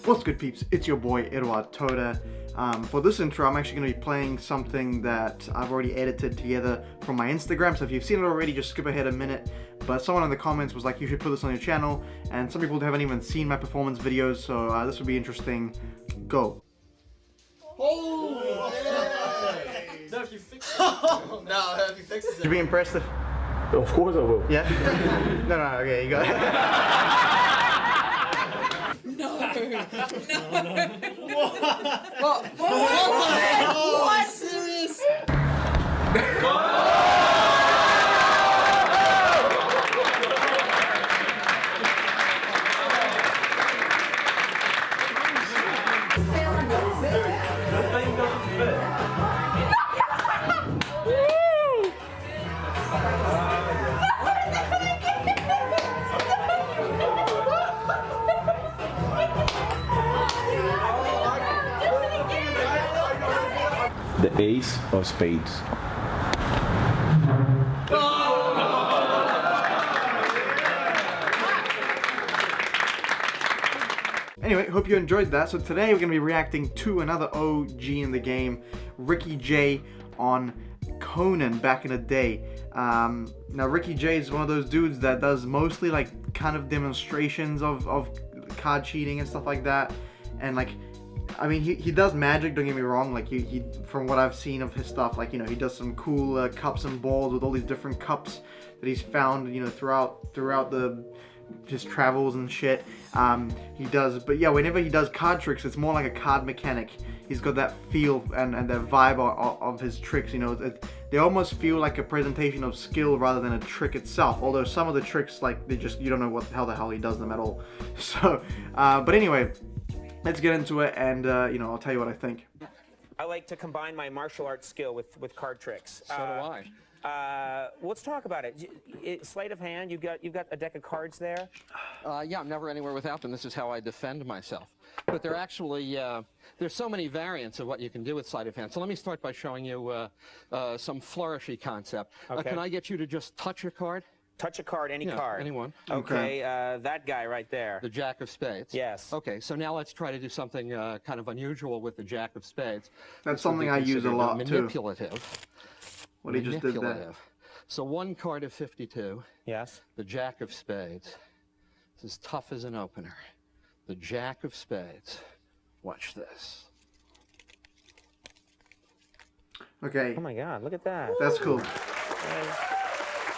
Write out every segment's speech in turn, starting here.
What's good, peeps? It's your boy Eduard Todor. For this intro, I'm actually going to be playing something that I've already edited together from my Instagram, so if you've seen it already, just skip ahead a minute. But someone in the comments was like, you should put this on your channel, and some people haven't even seen my performance videos, so this would be interesting. Go. Oh! Yeah. No, if you fix it. No, if you fix it. You'll be impressed if... Of course I will. Yeah? No, okay, you got it. No. What? What? Serious? The ace of spades. Anyway, hope you enjoyed that. So today we're going to be reacting to another OG in the game, Ricky J on Conan back in the day. Now Ricky J is one of those dudes that does mostly like kind of demonstrations of card cheating and stuff like that. And like, I mean, he does magic, don't get me wrong, like he from what I've seen of his stuff, like, you know, he does some cool cups and balls with all these different cups that he's found, you know, throughout his travels and shit. He does, but yeah, whenever he does card tricks, it's more like a card mechanic. He's got that feel and that vibe of his tricks, you know, they almost feel like a presentation of skill rather than a trick itself, although some of the tricks, like, they just, you don't know how the hell he does them at all. So, but anyway, let's get into it, and you know, I'll tell you what I think. I like to combine my martial arts skill with card tricks. So do I. Let's talk about it. Sleight of hand. You've got a deck of cards there. Yeah, I'm never anywhere without them. This is how I defend myself. But they're actually there's so many variants of what you can do with sleight of hand. So let me start by showing you some flourishy concept. Okay. Can I get you to just touch a card? Touch a card, any Yeah, card. anyone. Okay, that guy right there. The Jack of Spades. Yes. Okay, so now let's try to do something kind of unusual with the Jack of Spades. That's something I use a lot too. Manipulative. What he just did there. So one card of 52. Yes. The Jack of Spades. It's as tough as an opener. The Jack of Spades. Watch this. Okay. Oh my God! Look at that. That's cool.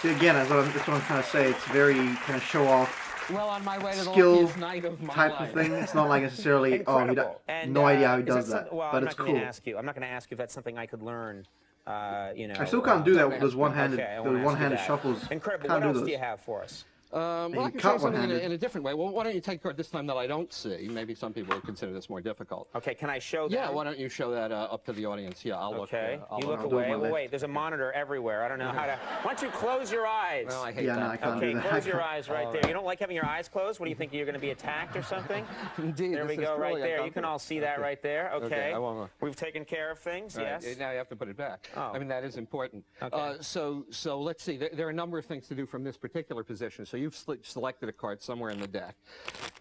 See, again, that's what I'm trying to say. It's very kind of show off. Well, on my way to the skill luckiest night of my type life. of thing. It's not like necessarily Incredible. no idea how he does that, Well, but I'm it's not cool. going to ask you. I'm not going to ask you if that's something I could learn. You know. I still can't do that with those one-handed, Okay, I won't ask you that. shuffles. Incredible. Can't What else those. do you have for us? Well, I can show you something in a different way. Well, why don't you take a card this time that I don't see? Maybe some people would consider this more difficult. Okay, can I show that? Yeah, why don't you show that up to the audience? Yeah, I'll look. Okay, you look I'll do away. my Well, best. wait, there's a monitor everywhere. I don't know how to. Why don't you close your eyes? Well, I hate Yeah, that. no, I can't Okay, do that. close your eyes right there. You don't like having your eyes closed? What do you think? You're going to be attacked or something? Indeed. There we this is go, right really there. You can all see that right there. Okay. I won't look. We've taken care of things, Right, yes? now you have to put it back. Oh. I mean, that is important. Okay. So let's see. There are a number of things to do from this particular position. So you've selected a card somewhere in the deck.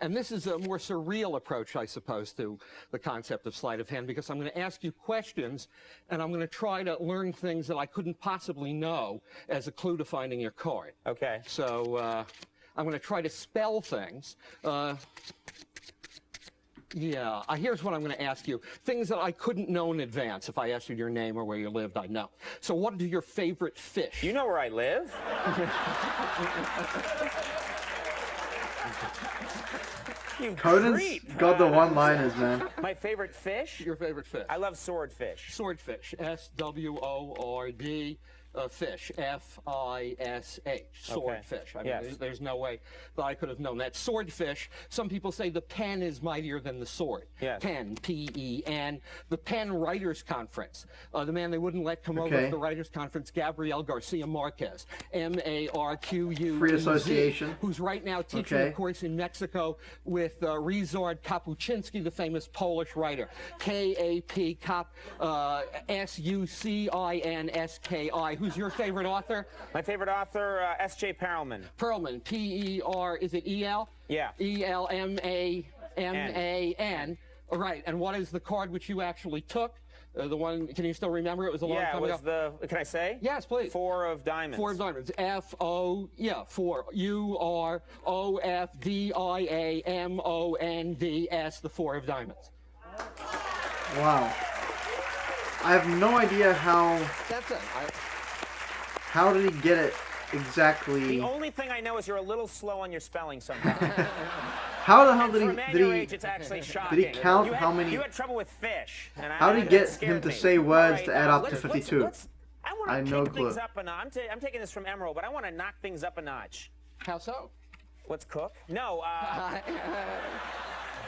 And this is a more surreal approach, I suppose, to the concept of sleight of hand, because I'm going to ask you questions, and I'm going to try to learn things that I couldn't possibly know as a clue to finding your card. Okay. So I'm going to try to spell things. Yeah, here's what I'm going to ask you. Things that I couldn't know in advance. If I asked you your name or where you lived, I'd know. So what are your favorite fish? You know where I live. You Conan's creep. got the one-liners, man. My favorite fish? Your favorite fish? I love swordfish. Swordfish. S-W-O-R-D. Fish. F-I-S-H. Swordfish. I mean, Yes. there's no way that I could have known that. Swordfish. Some people say the pen is mightier than the sword. Yes. Pen. P-E-N. The Penn Writers Conference. The man they wouldn't let come over Okay. to the Writers Conference, Gabriel Garcia Marquez. M-A-R-Q-U. Free association. Who's right now teaching Okay. a course in Mexico with Ryszard Kapuczynski, the famous Polish writer. K-A-P, S-U-C-I-N-S-K-I. Who's your favorite author? My favorite author, S.J. Perelman. Perelman, P-E-R, is it E-L? Yeah. E-L-M-A, M-A-N. All right, and what is the card which you actually took? The one, can you still remember? It was a long time ago. Yeah, it was can I say? Yes, please. 4 of diamonds. 4 of diamonds. F-O, yeah, 4. U-R-O-F-D-I-A-M-O-N-D-S, the 4 of diamonds. Wow. I have no idea how... That's it. How did he get it exactly? The only thing I know is you're a little slow on your spelling sometimes. How the hell For a man your age, did it's actually shocking. he count how many? You had trouble with fish. And How did he get him to say words to add up to let's- 52? I want I to have no kick clue. things up a notch. I'm taking this from Emerald, but I want to knock things up a notch. How so? Let's cook. No,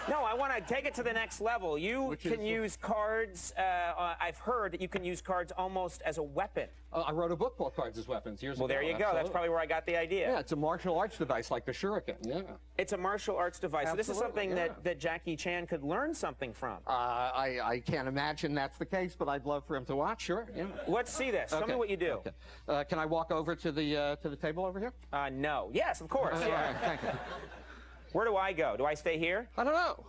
no, I want to take it to the next level. You can use cards. I've heard that you can use cards almost as a weapon. I wrote a book called Cards as Weapons years ago. Well, there you go. Absolutely. That's probably where I got the idea. Yeah, it's a martial arts device like the shuriken. Yeah. It's a martial arts device. So this is something that Jackie Chan could learn something from. I can't imagine that's the case, but I'd love for him to watch. Sure. Yeah. Let's see this. Tell me what you do. Okay. Can I walk over to the table over here? No. Yes, of course. All right, thank you. Where do I go? Do I stay here? I don't know.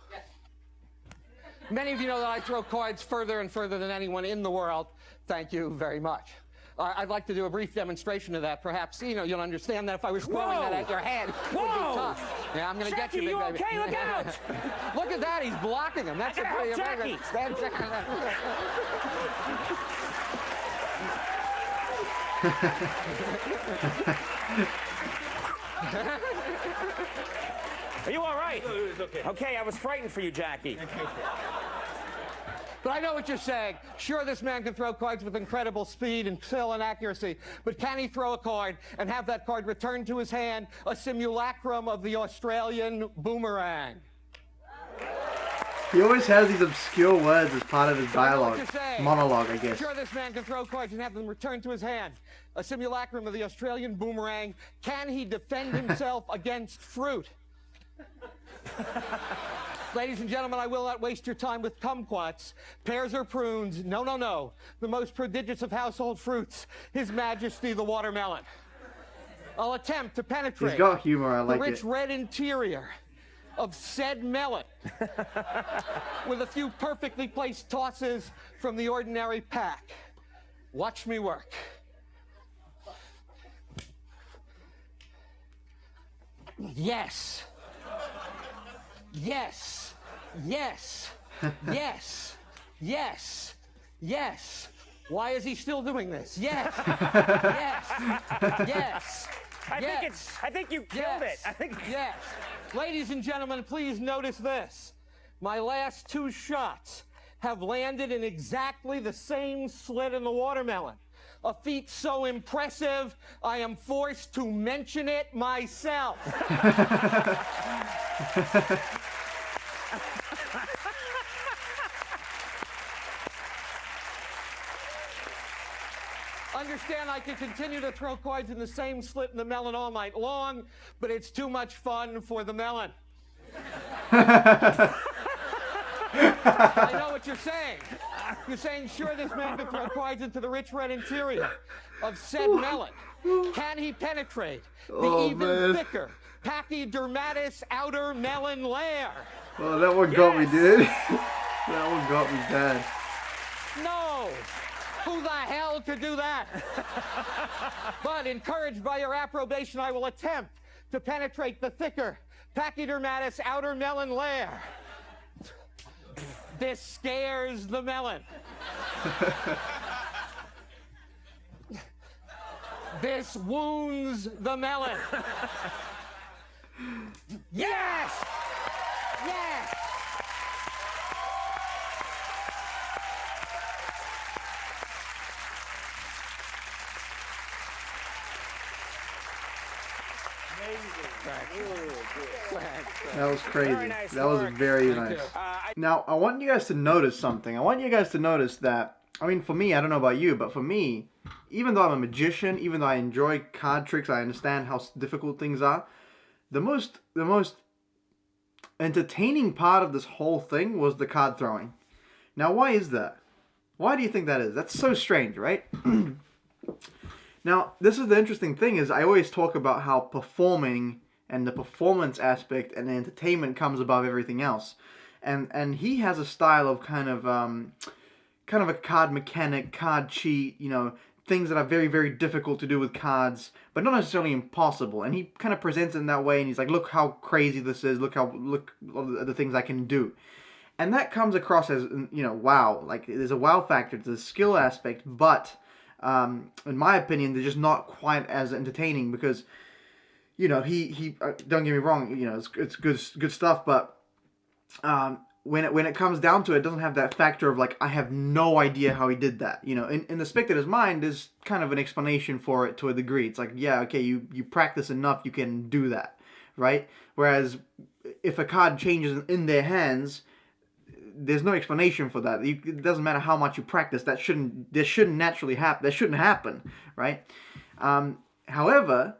Many of you know that I throw cards further and further than anyone in the world. Thank you very much. I'd like to do a brief demonstration of that. Perhaps, you'll understand that if I was throwing that at your head, it would be tough. Yeah, I'm going to get you, big baby. okay? Look out! Look at that. He's blocking him. That's a pretty amazing. Are you all right? It's okay. Okay, I was frightened for you, Jackie. But I know what you're saying. Sure, this man can throw cards with incredible speed and skill and accuracy, but can he throw a card and have that card returned to his hand, a simulacrum of the Australian boomerang? He always has these obscure words as part of his dialogue. Monologue, I guess. Sure, this man can throw cards and have them returned to his hand. A simulacrum of the Australian boomerang. Can he defend himself against fruit? Ladies and gentlemen, I will not waste your time with kumquats, pears or prunes. No, no, no. The most prodigious of household fruits, His Majesty the watermelon. I'll attempt to penetrate He's got humor, I like the rich it. red interior of said melon with a few perfectly placed tosses from the ordinary pack. Watch me work. Yes. Yes. Yes. Yes. Yes. Yes. Why is he still doing this? Yes. Yes. Yes. I think you killed it. Yes. Ladies and gentlemen, please notice this. My last 2 shots have landed in exactly the same slit in the watermelon. A feat so impressive, I am forced to mention it myself. Understand I can continue to throw cards in the same slit in the melon all night long, but it's too much fun for the melon. I know what you're saying. You're saying, sure, this man can throw cards into the rich red interior of said melon. Can he penetrate the even thicker pachydermatous outer melon layer? Oh, that one got me, dude. That one got me bad. No! Who the hell could do that? But encouraged by your approbation, I will attempt to penetrate the thicker pachydermatous outer melon layer. This scares the melon. This wounds the melon. Yes! Yes! That was crazy. Very nice that was work. very nice. Now, I want you guys to notice something. I want you guys to notice that, I mean, for me, I don't know about you, but for me, even though I'm a magician, even though I enjoy card tricks, I understand how difficult things are, the most entertaining part of this whole thing was the card throwing. Now, why is that? Why do you think that is? That's so strange, right? Now, this is the interesting thing is I always talk about how performing and the performance aspect and the entertainment comes above everything else. And he has a style of kind of a card mechanic, card cheat, you know, things that are very, very difficult to do with cards, but not necessarily impossible. And he kind of presents it in that way, and he's like, look how crazy this is, look all the things I can do. And that comes across as, you know, wow, like there's a wow factor to the skill aspect, but in my opinion, they're just not quite as entertaining because, you know, he don't get me wrong, you know, it's good stuff, but when it comes down to it, it doesn't have that factor of like, I have no idea how he did that. You know, in the spectator's mind, there's kind of an explanation for it to a degree. It's like, yeah, okay, you practice enough, you can do that, right? Whereas if a card changes in their hands, there's no explanation for that. It doesn't matter how much you practice. That shouldn't naturally happen. That shouldn't happen, right? However,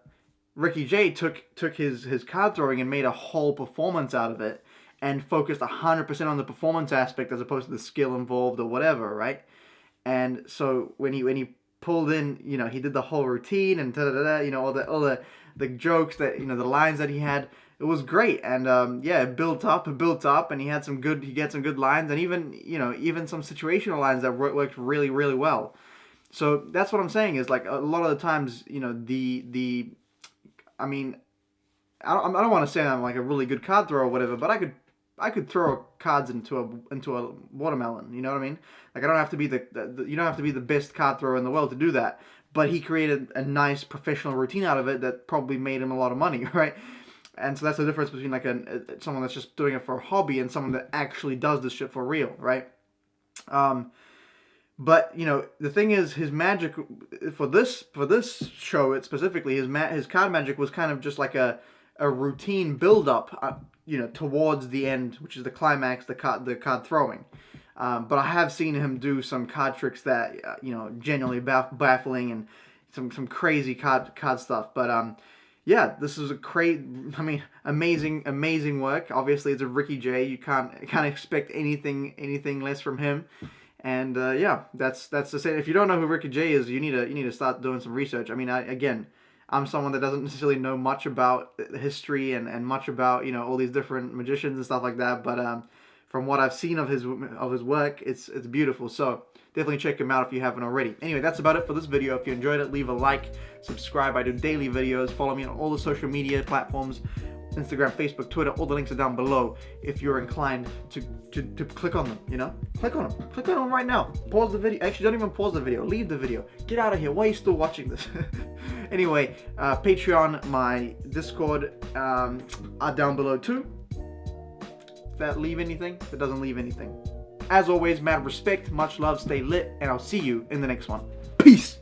Ricky Jay took his card throwing and made a whole performance out of it, and focused 100% on the performance aspect as opposed to the skill involved or whatever, right? And so when he pulled in, you know, he did the whole routine and you know, all the jokes that, you know, the lines that he had. It was great, and yeah, it built up, and he had some good lines, and even some situational lines that worked really, really well. So that's what I'm saying is, like, a lot of the times, you know, I mean, I don't want to say I'm like a really good card thrower or whatever, but I could throw cards into a watermelon. You know what I mean? Like, I don't have to be you don't have to be the best card thrower in the world to do that. But he created a nice professional routine out of it that probably made him a lot of money, right? And so that's the difference between like someone that's just doing it for a hobby and someone that actually does this shit for real, right? But you know, the thing is, his magic for this show, specifically, his card magic was kind of just like a routine build up, you know, towards the end, which is the climax, the card throwing. But I have seen him do some card tricks that you know, genuinely baffling, and some crazy card stuff. But yeah, this is amazing work. Obviously, it's a Ricky Jay. You can't expect anything less from him. And yeah, that's the same. If you don't know who Ricky Jay is, you need to start doing some research. I mean, I'm someone that doesn't necessarily know much about history and much about, you know, all these different magicians and stuff like that. But from what I've seen of his work, it's beautiful. So definitely check him out if you haven't already. Anyway, that's about it for this video. If you enjoyed it, leave a like, subscribe. I do daily videos. Follow me on all the social media platforms, Instagram, Facebook, Twitter. All the links are down below if you're inclined to click on them, you know? Click on them right now. Pause the video. Actually, don't even pause the video. Leave the video. Get out of here. Why are you still watching this? Anyway, Patreon, my Discord are down below too. Does that leave anything? That doesn't leave anything. As always, mad respect, much love, stay lit, and I'll see you in the next one. Peace!